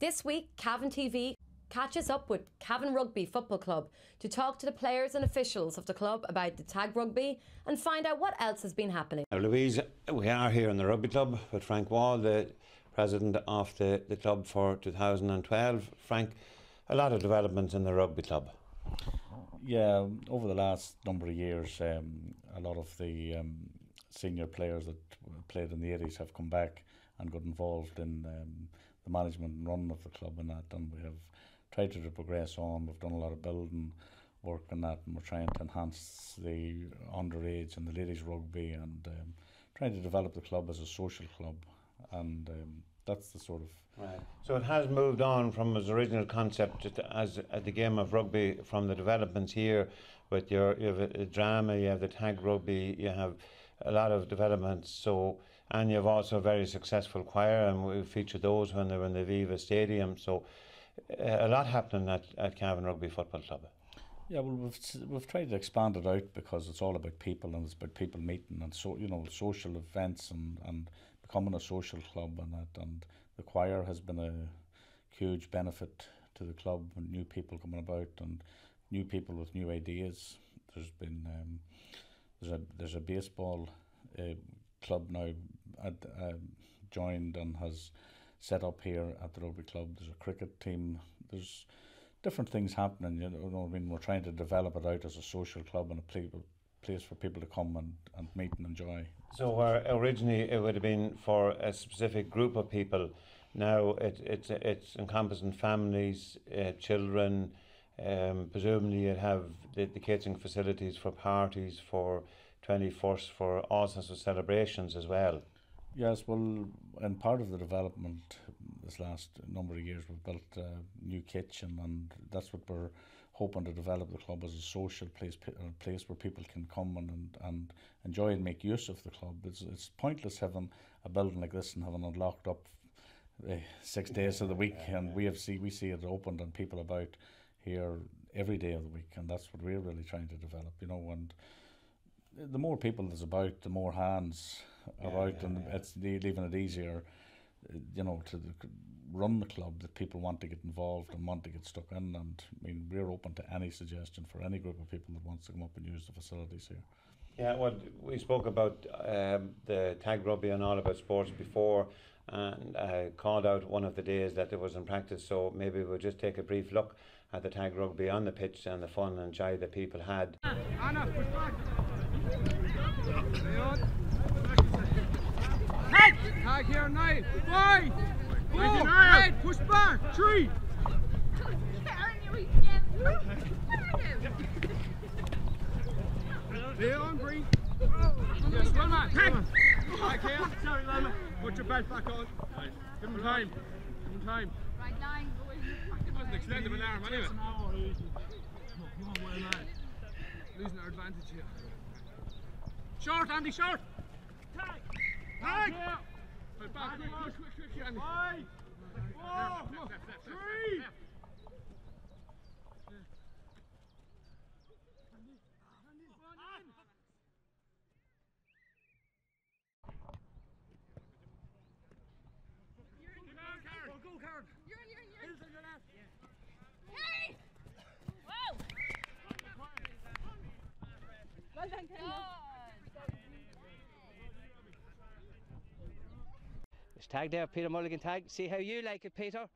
This week, Cavan TV catches up with Cavan Rugby Football Club to talk to the players and officials of the club about the tag rugby and find out what else has been happening. Now, Louise, we are here in the rugby club with Frank Wall, the president of the club for 2012. Frank, a lot of developments in the rugby club. Yeah, over the last number of years, a lot of the senior players that played in the 80s have come back and got involved in the management and running of the club and that, and we have tried to progress on. We've done a lot of building work and that, and we're trying to enhance the underage and the ladies rugby and trying to develop the club as a social club, and that's the sort of... Right. So it has moved on from its original concept as the game of rugby, from the developments here with you have a drama, you have the tag rugby, you have a lot of developments, so, and you have also a very successful choir, and we featured those when they were in the Viva Stadium, so a lot happening at Cavan Rugby Football Club. Yeah, well, we've tried to expand it out because it's all about people, and it's about people meeting and social events and becoming a social club and that, and the choir has been a huge benefit to the club, and new people coming about and new people with new ideas. There's been there's a baseball club now joined and has set up here at the rugby club. There's a cricket team. There's different things happening. You know, I mean, we're trying to develop it out as a social club and a place for people to come and meet and enjoy. So where originally it would have been for a specific group of people, now it's encompassing families, children. Presumably you'd have the catering facilities for parties, for 21st, for all sorts of celebrations as well. Yes, well, and part of the development this last number of years, we've built a new kitchen, and that's what we're hoping to develop the club as a social place, a place where people can come and enjoy and make use of the club. It's pointless having a building like this and having it locked up 6 days of the week, and we see it opened and people about here every day of the week, and that's what we're really trying to develop, you know. And the more people there's about, the more hands about, and it's leaving it easier, you know, to run the club, that people want to get involved and want to get stuck in. And I mean, we're open to any suggestion for any group of people that wants to come up and use the facilities here. Yeah, well, we spoke about the tag rugby and all about sports before, and called out one of the days that it was in practice, so maybe we'll just take a brief look at the tag rugby on the pitch and the fun and joy that people had. Anna, push back. Head! Tag here, 9, 5, 4, head, push back, 3. Leon, breathe. Yes, well man, tag! Tag here. Sorry, Lama. Put your belt back on. Right. Give him time. Give him time. Right line. It wasn't extended an arm anyway. Come on, well man. Losing our advantage here. Short, Andy, short! Tag! Tag! Right back, quick, Andy. 5, 4, 3! Go, Karen! You're. Hey! Whoa! Well done, Karen. It's tag there, Peter Mulligan tag. See how you like it, Peter.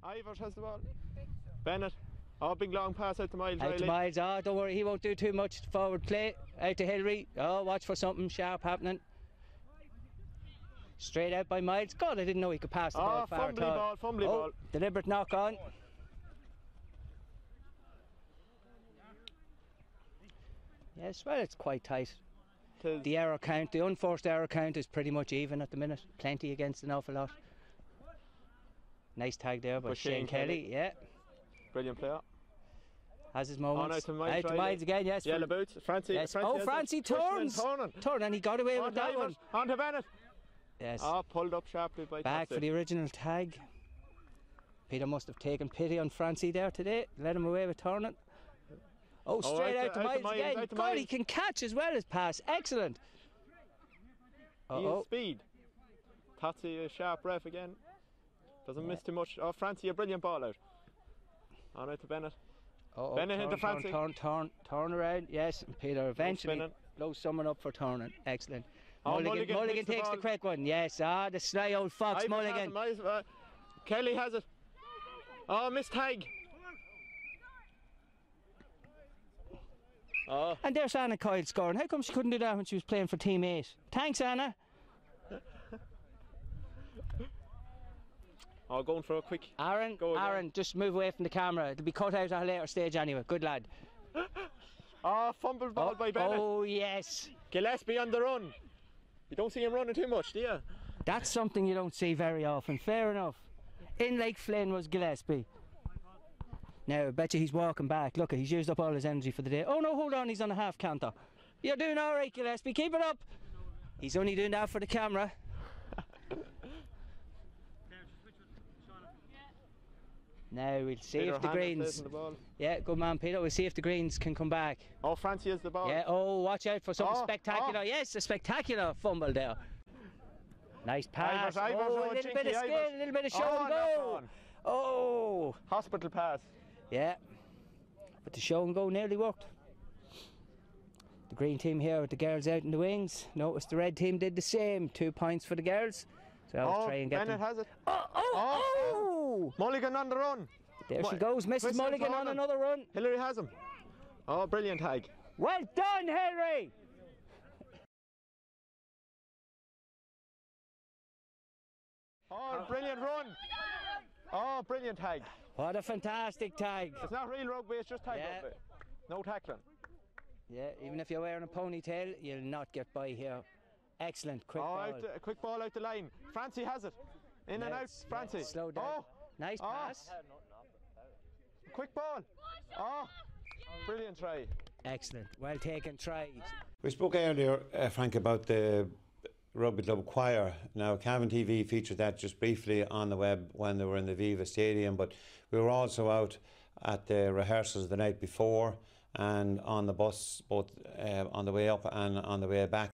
Ivers has the ball. Bennett. Oh, big long pass out to Miles. Out to Miles. Oh, don't worry, he won't do too much forward play. Out to Hillary. Oh, watch for something sharp happening. Straight out by Miles. God, I didn't know he could pass the ball far at all. Fumbly ball. Deliberate knock on. Yes, well, it's quite tight. The error count, the unforced error count is pretty much even at the minute. Plenty against an awful lot. Nice tag there by Shane Kelly, yeah. Brilliant player. Has his moments. Out to Miles again, yes. Yellow boots. Francie. Yes. Francie turns. Turn, and he got away with that one. On to Bennett. Yes. Oh, pulled up sharply by back for the original tag. Peter must have taken pity on Francie there today. Let him away with turning. Oh, straight out to Miles again. God, he can catch as well as pass. Excellent. He has speed. Patsy, a sharp ref again. Doesn't miss too much. Oh, Francie, a brilliant ball out. On right to Bennett. Bennett into Francie. Turn around, yes. And Peter eventually blows someone up for turning. Excellent. Oh, Mulligan takes the quick one. Yes, the sly old fox, Mulligan. Kelly has it. Oh, missed tag. Oh. And there's Anna Coyle scoring. How come she couldn't do that when she was playing for Team 8? Thanks, Anna. Oh, going for a quick. Aaron, just move away from the camera. It'll be cut out at a later stage anyway. Good lad. Oh, fumbled ball by Bennett. Oh, yes. Gillespie on the run. You don't see him running too much, do you? That's something you don't see very often. Fair enough. In Lake Flynn was Gillespie. Now, I bet you he's walking back. Look, he's used up all his energy for the day. Oh, no, hold on. He's on a half counter. You're doing all right, Gillespie. Keep it up. He's only doing that for the camera. Now we'll see if the Greens. Yeah, good man, Peter. We'll see if the Greens can come back. Oh, Francie has the ball. Yeah. Oh, watch out for something spectacular. Oh. Yes, a spectacular fumble there. Nice pass. Ivers, a little bit of skill, a little bit of show and go. Oh. Hospital pass. Yeah. But the show and go nearly worked. The green team here with the girls out in the wings. Notice the red team did the same. 2 points for the girls. So I'll try and get Bennett them. has it. Oh! Mulligan on the run. There she goes, Mrs. Mulligan on another run. Hillary has him. Oh, brilliant tag. Well done, Hillary. Oh, brilliant run. Oh, brilliant tag. What a fantastic tag. It's not real rugby, it's just tag rugby. No tackling. Yeah, even if you're wearing a ponytail, you'll not get by here. Excellent, quick ball. Quick ball out the line. Francie has it. In and out, Francie. Slow down. Oh, nice pass. Quick ball. Oh, brilliant try. Excellent, well taken try. We spoke earlier, Frank, about the Rugby Club Choir. Now, Cavan TV featured that just briefly on the web when they were in the Viva Stadium, but we were also out at the rehearsals the night before and on the bus, both on the way up and on the way back.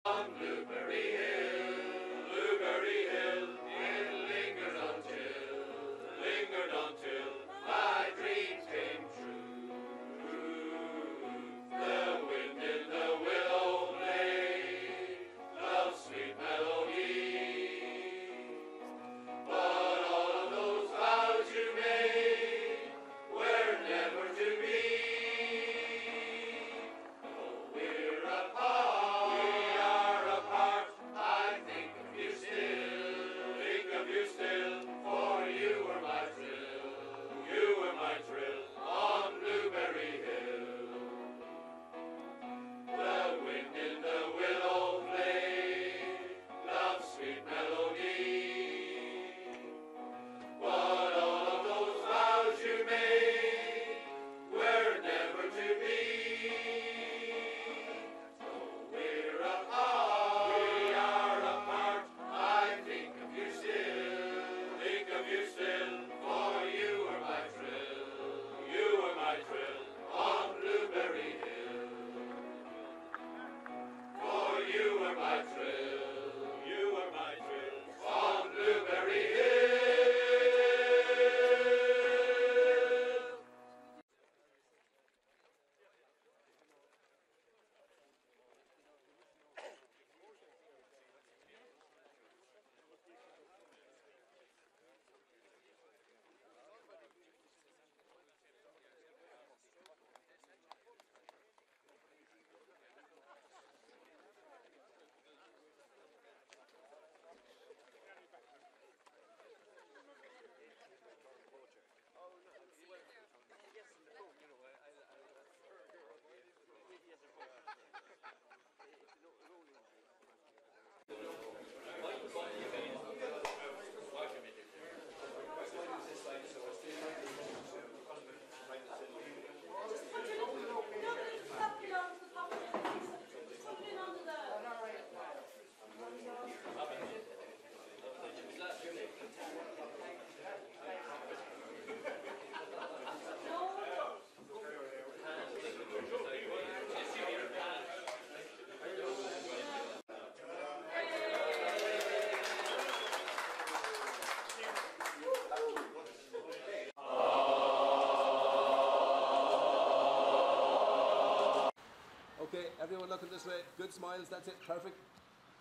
Everyone looking this way. Good smiles, that's it. Perfect.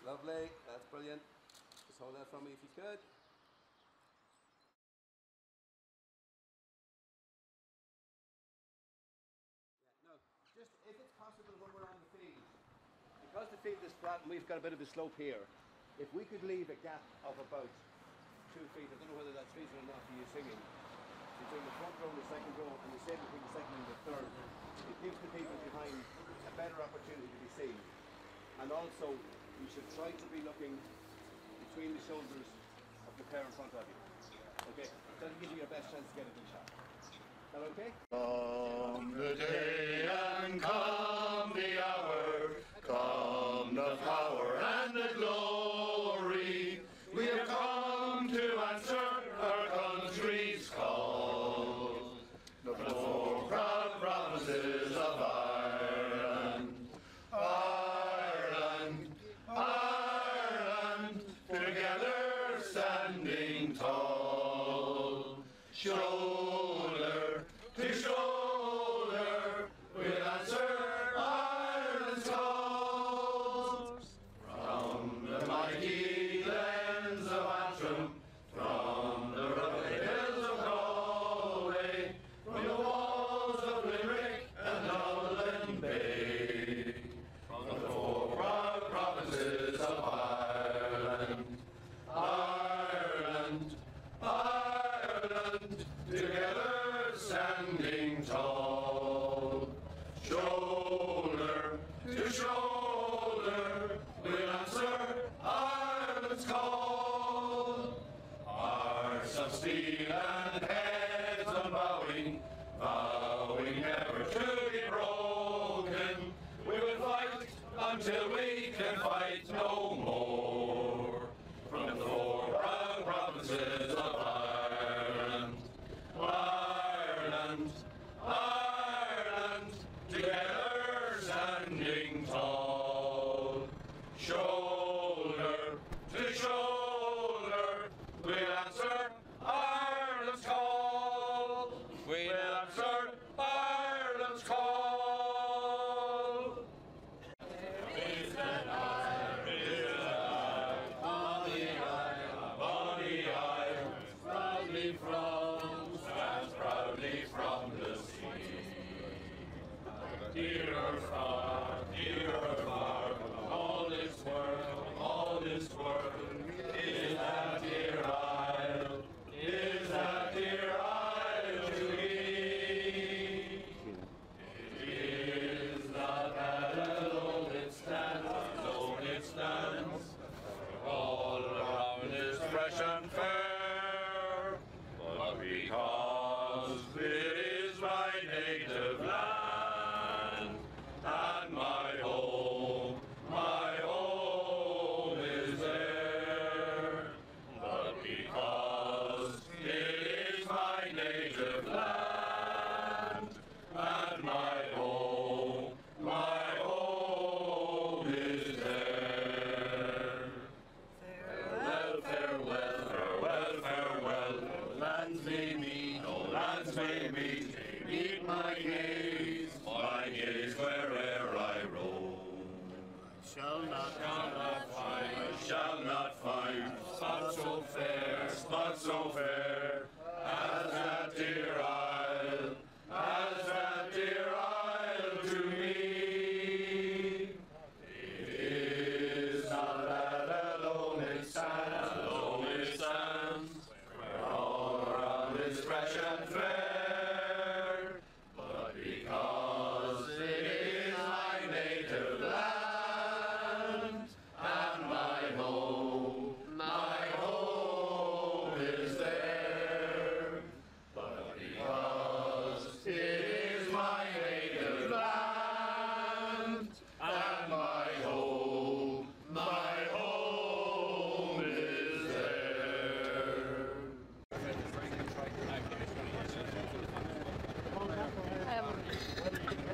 Lovely. That's brilliant. Just hold that from me if you could. Now, just if it's possible when we're on the field, because the field is flat and we've got a bit of a slope here, if we could leave a gap of about 2 feet, I don't know whether that's feasible or not for you singing, between the front row and the second row, and the same between the second and the third. It gives the people behind a better opportunity to be seen. And also, you should try to be looking between the shoulders of the player in front of you. Okay? That'll give you your best chance to get a good shot. Is that okay? Come the day and come the hour, come the power and the glory. We have come to answer our country's call. The 4 proud provinces of Ireland, Ireland, Ireland, together standing tall. Shoulder to shoulder, we'll answer Ireland's calls. From the mighty glens of Antrim, from the rugged hills of Galway, from the walls of Limerick and Dublin Bay, from the 4 proud provinces of Ireland, Ireland, Ireland, together standing tall. Shoulder to shoulder, we'll answer Ireland's call. Hearts of steel and heads unbowing, vowing never to be broken. We will fight until we can fight no more. From the 4 proud provinces of Ireland, Ireland, Ireland, together standing tall. Shoulder to shoulder, we'll answer Ireland's call. We'll answer Ireland's call. Is an bonny isle, proudly from the sea. Dearer far, all this world, is that dear isle, to me. It is not that alone it stands, all around is fresh and fair, but because it is my native land, and my home is there. But because it is my native land, and my home is there. Farewell, lands may meet, meet my gaze where'er I roam. Shall not find spot so fair, as that dear isle, to me. It is not that alone it stands, where all around is fresh and fair, but because it is my native land, and my home is there. But because it is my native land, and my home is there.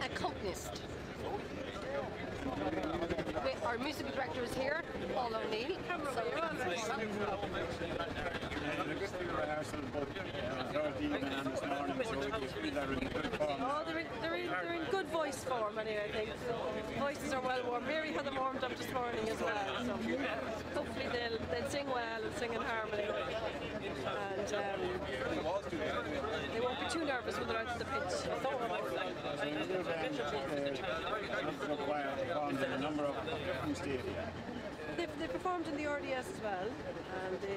Accompanist. Our music director is here, Paul O'Neill. Oh, they're in good voice. best form anyway, I think. The voices are well warmed. Mary had them warmed up this morning as well, so hopefully they'll sing well and sing in harmony. And they won't be too nervous when they're out on the pitch. A number of different stadia. They performed in the RDS as well, and they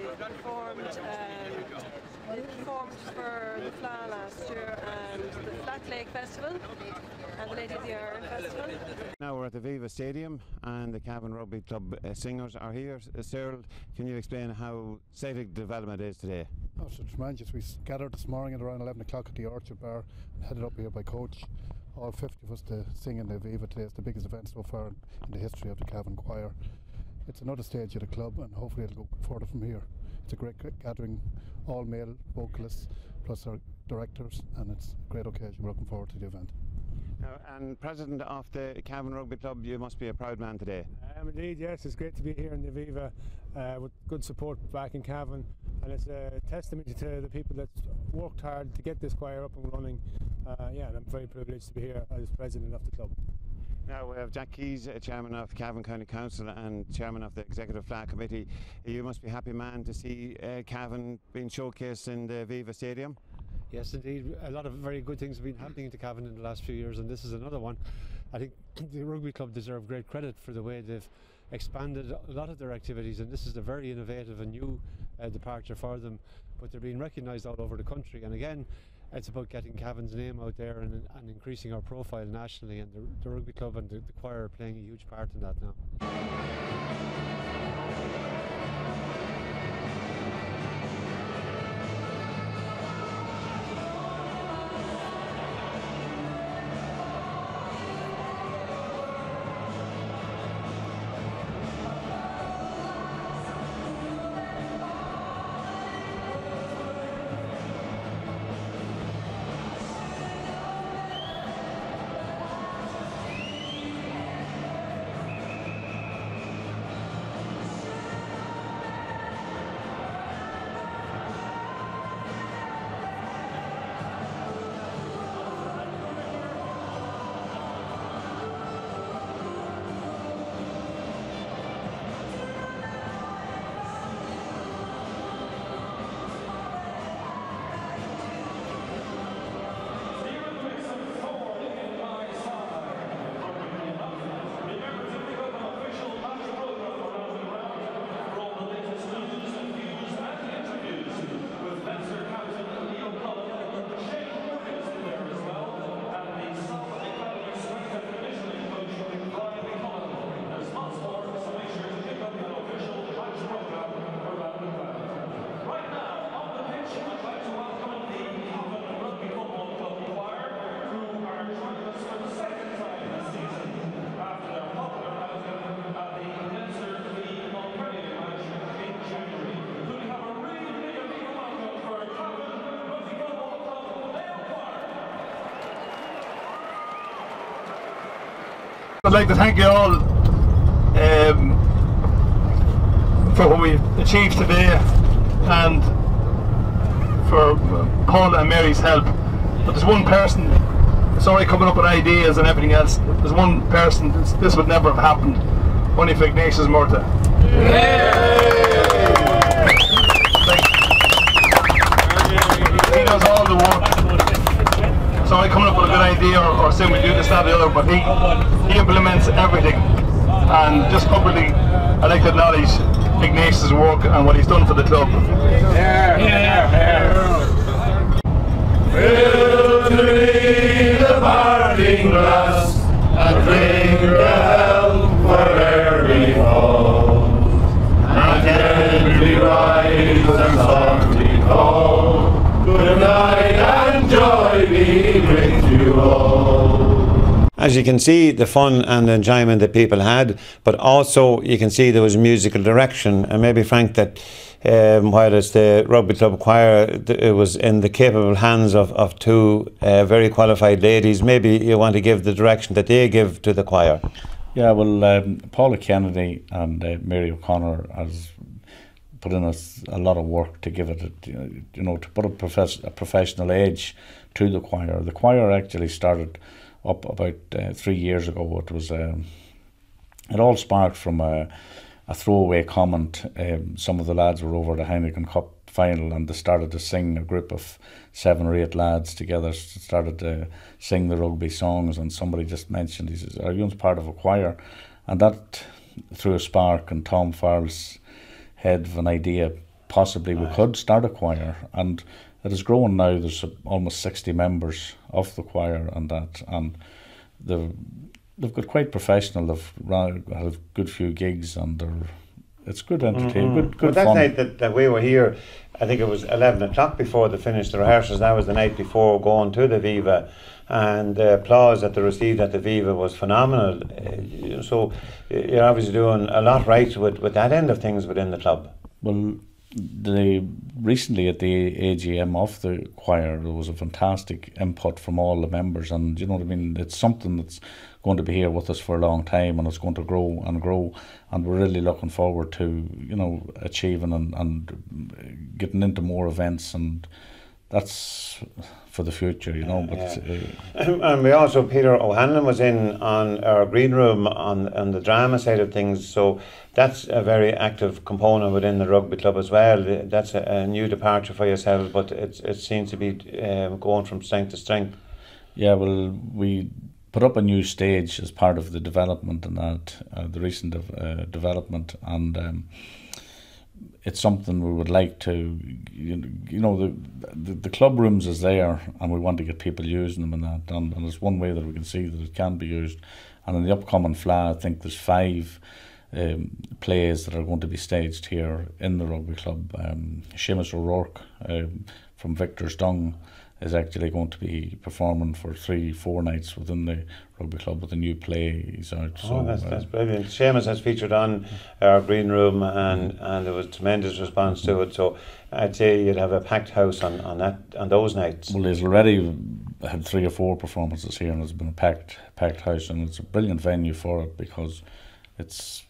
performed for the Fla last year and the Flat Lake Festival and the Lady of the Iron Festival. Now we're at the Viva Stadium and the Cavan Rugby Club singers are here. Cyril, can you explain how Celtic development is today? Oh, so tremendous. We gathered this morning at around 11 o'clock at the Orchard Bar and headed up here by coach. All 50 of us to sing in the Viva today. It's the biggest event so far in the history of the Cavan Choir. It's another stage of the club and hopefully it'll go further from here. It's a great gathering, all male vocalists plus our directors, and it's a great occasion. We're looking forward to the event. And President of the Cavan Rugby Club, you must be a proud man today. Indeed, yes, it's great to be here in the Viva with good support back in Cavan, and it's a testimony to the people that worked hard to get this choir up and running. Yeah, and I'm very privileged to be here as President of the club. Now we have Jack Keys, Chairman of Cavan County Council and Chairman of the Executive Flat Committee. You must be a happy man to see Cavan being showcased in the Viva Stadium. Yes, indeed. A lot of very good things have been happening to Cavan in the last few years, and this is another one. I think the rugby club deserve great credit for the way they've expanded a lot of their activities, and this is a very innovative and new departure for them, but they're being recognised all over the country. And again, it's about getting Cavan's name out there and increasing our profile nationally, and the rugby club and the choir are playing a huge part in that now. I'd like to thank you all for what we've achieved today and for Paul and Mary's help. But there's one person, sorry coming up with ideas and everything else, there's one person, this would never have happened, only for Ignatius Murtagh. He does all the work. Sorry coming up with a good idea or saying we do this, that, or the other, but he implements everything. And just publicly, I'd like to acknowledge Ignatius' work and what he's done for the club. Fill to me the parting glass and drink the health where'er we fall. And gently rise and softly call. Good night and joy be with you all. As you can see, the fun and the enjoyment that people had, but also you can see there was musical direction. And maybe, Frank, that while it's the rugby club choir, it was in the capable hands of two very qualified ladies. Maybe you want to give the direction that they give to the choir. Yeah, well, Paula Kennedy and Mary O'Connor has put in a lot of work to give it, to put a professional edge to the choir. The choir actually started up about 3 years ago. It was it all sparked from a throwaway comment. Some of the lads were over the Heineken Cup final and they started to sing, a group of 7 or 8 lads together started to sing the rugby songs, and somebody just mentioned, he says, "Are you part of a choir?" And that threw a spark in Tom Farrell's head of an idea, possibly we could start a choir, and it has grown now. There's almost 60 members of the choir and that, and they've got quite professional, they've had a good few gigs, and it's good entertainment, good that fun. night that we were here, I think it was 11 o'clock before they finished the rehearsals. That was the night before going to the Viva, and the applause that they received at the Viva was phenomenal. So you're obviously doing a lot right with that end of things within the club. Well, recently at the AGM of the choir, there was a fantastic input from all the members, and you know what I mean, it's something that's going to be here with us for a long time, and it's going to grow and grow, and we're really looking forward to, you know, achieving and getting into more events, and that's for the future, you know. But and we also, Peter O'Hanlon was in on our green room on the drama side of things, so that's a very active component within the rugby club as well. That's a new departure for yourself, but it seems to be going from strength to strength. Yeah, well, we put up a new stage as part of the development and that, the recent development, and it's something we would like to, you know, the club rooms is there, and we want to get people using them and that, and there's one way that we can see that it can be used. And in the upcoming FLA, I think there's 5 plays that are going to be staged here in the rugby club. Seamus O'Rourke from Victor's Dung is actually going to be performing for 3-4 nights within the rugby club with a new play. He's out. That's brilliant. Seamus has featured on our green room, and there was tremendous response to it. So I'd say you'd have a packed house on those nights. Well, he's already had 3 or 4 performances here, and it's been a packed house, and it's a brilliant venue for it because it's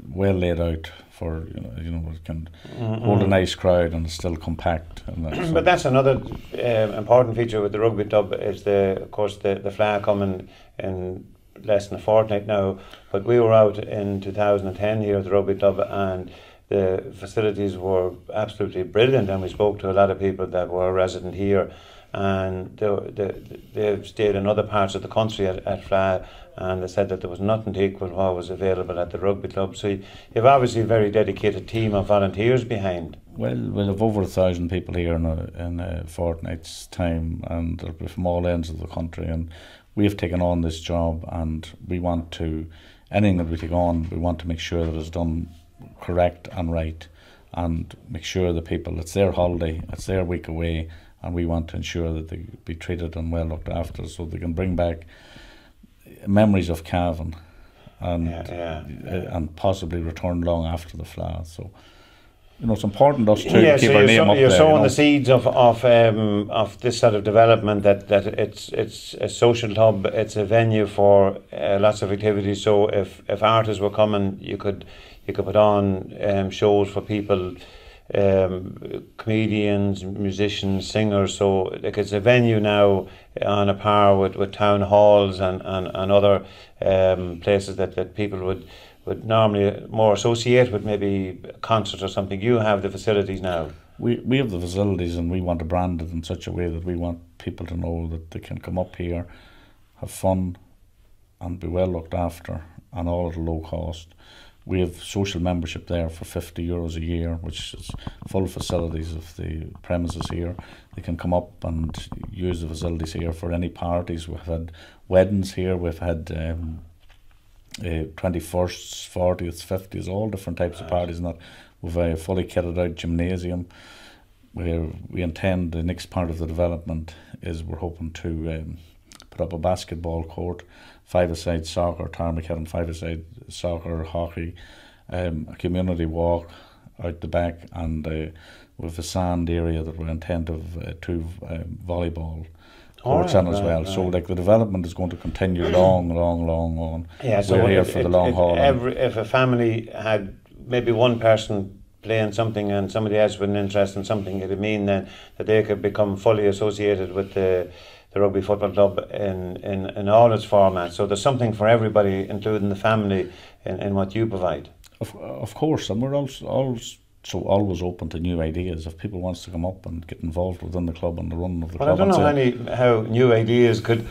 well laid out for, you know, it can hold a nice crowd and it's still compact. And that, so. But that's another important feature with the rugby club is of course the FLA coming in less than a fortnight now. But we were out in 2010 here at the rugby club, and the facilities were absolutely brilliant, and we spoke to a lot of people that were resident here, and they've stayed in other parts of the country at FLA, and they said that there was nothing to equal what was available at the rugby club. So you've obviously a very dedicated team of volunteers behind. Well, we'll have over 1,000 people here in a fortnight's time, and they'll be from all ends of the country, and we have taken on this job, and we want to, anything that we take on, we want to make sure that it's done correct and right, and make sure the people, it's their holiday, it's their week away, and we want to ensure that they be treated and well looked after, so they can bring back memories of Cavan and possibly return long after the FLA. So, you know, it's important to us to keep our name up there. You're sowing the seeds of this sort of development, that it's a social hub, it's a venue for lots of activities. So if artists were coming, you could put on shows for people, comedians, musicians, singers. So like, it's a venue now on a par with town halls and other places that people would normally more associate with, maybe a concert or something. You have the facilities now. We have the facilities, and we want to brand it in such a way that we want people to know that they can come up here, have fun, and be well looked after, and all at a low cost. We have social membership there for €50 a year, which is full facilities of the premises here. They can come up and use the facilities here for any parties. We've had weddings here, we've had 21st, 40th, 50th, all different types of parties, and that. We've a fully kitted out gymnasium where we intend the next part of the development is we're hoping to put up a basketball court, 5-a-side soccer, tarmac and 5-a-side soccer, hockey, a community walk out the back, and with a sand area that we intend to have 2 volleyball courts on as well. So like the development is going to continue long on. Yeah, so we're here for the long haul. If a family had maybe one person playing something and somebody else with an interest in something, it'd mean then that they could become fully associated with the the Rugby Football Club in all its formats. So there's something for everybody, including the family, in what you provide. Of course, and we're also always open to new ideas. If people wants to come up and get involved within the club and the running of the club. I don't know how new ideas could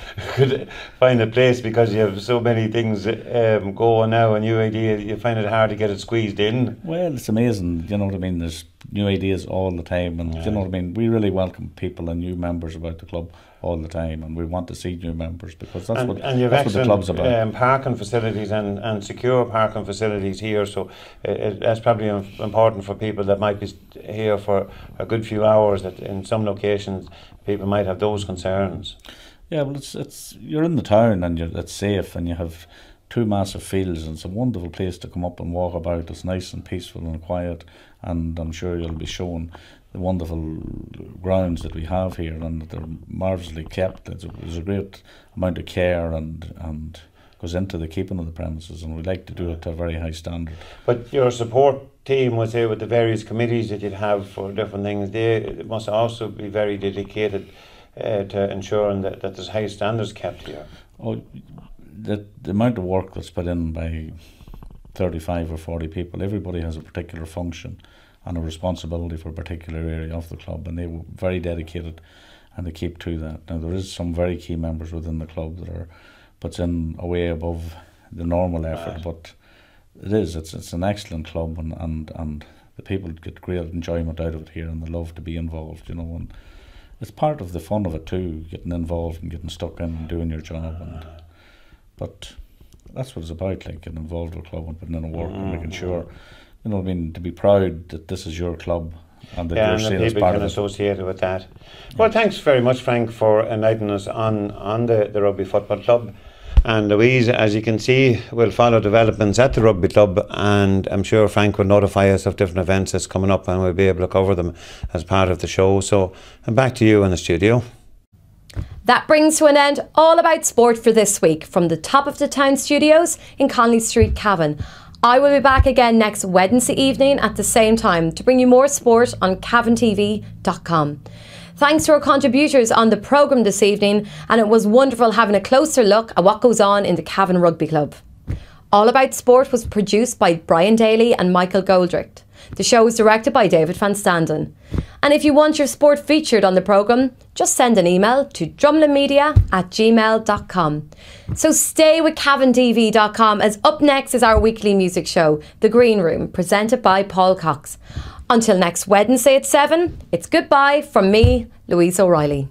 find a place, because you have so many things going now. A new idea, you find it hard to get it squeezed in. Well, it's amazing, you know what I mean? There's new ideas all the time, and you know what I mean? We really welcome people and new members about the club all the time, and we want to see new members, because that's what the club's about. Parking facilities and secure parking facilities here, so that's probably important for people that might be here for a good few hours, that in some locations people might have those concerns. Yeah, well, it's you're in the town and it's safe, and you have 2 massive fields, and it's a wonderful place to come up and walk about. It's nice and peaceful and quiet, and I'm sure you'll be shown the wonderful grounds that we have here, and that they're marvellously kept. There's a great amount of care and goes into the keeping of the premises, and we like to do it to a very high standard. But your support team, would say, with the various committees that you'd have for different things, they must also be very dedicated to ensuring that there's high standards kept here. Oh, the amount of work that's put in by 35 or 40 people, everybody has a particular function and a responsibility for a particular area of the club, and they were very dedicated, and they keep to that. Now, there is some very key members within the club that puts in a way above the normal effort, but it's an excellent club, and the people get great enjoyment out of it here, and they love to be involved, you know, and it's part of the fun of it too, getting involved and getting stuck in and doing your job, but that's what it's about, like getting involved with a club and putting in a work and making sure, you know what I mean, to be proud that this is your club and that you're seen as part of it. Associated with that. Well, thanks very much, Frank, for enlightening us on the Rugby Football Club. And Louise, as you can see, will follow developments at the Rugby Club, and I'm sure Frank will notify us of different events that's coming up, and we'll be able to cover them as part of the show. So I'm back to you in the studio. That brings to an end All About Sport for this week from the Top of the Town studios in Conley Street, Cavan. I will be back again next Wednesday evening at the same time to bring you more sport on cavantv.com. Thanks to our contributors on the programme this evening, and it was wonderful having a closer look at what goes on in the Cavan Rugby Club. All About Sport was produced by Brian Daly and Michael Goldricht. The show was directed by David Van Standen. And if you want your sport featured on the programme, just send an email to drumlinmedia@gmail.com. So stay with cavantv.com, as up next is our weekly music show, The Green Room, presented by Paul Cox. Until next Wednesday at 7, it's goodbye from me, Louise O'Reilly.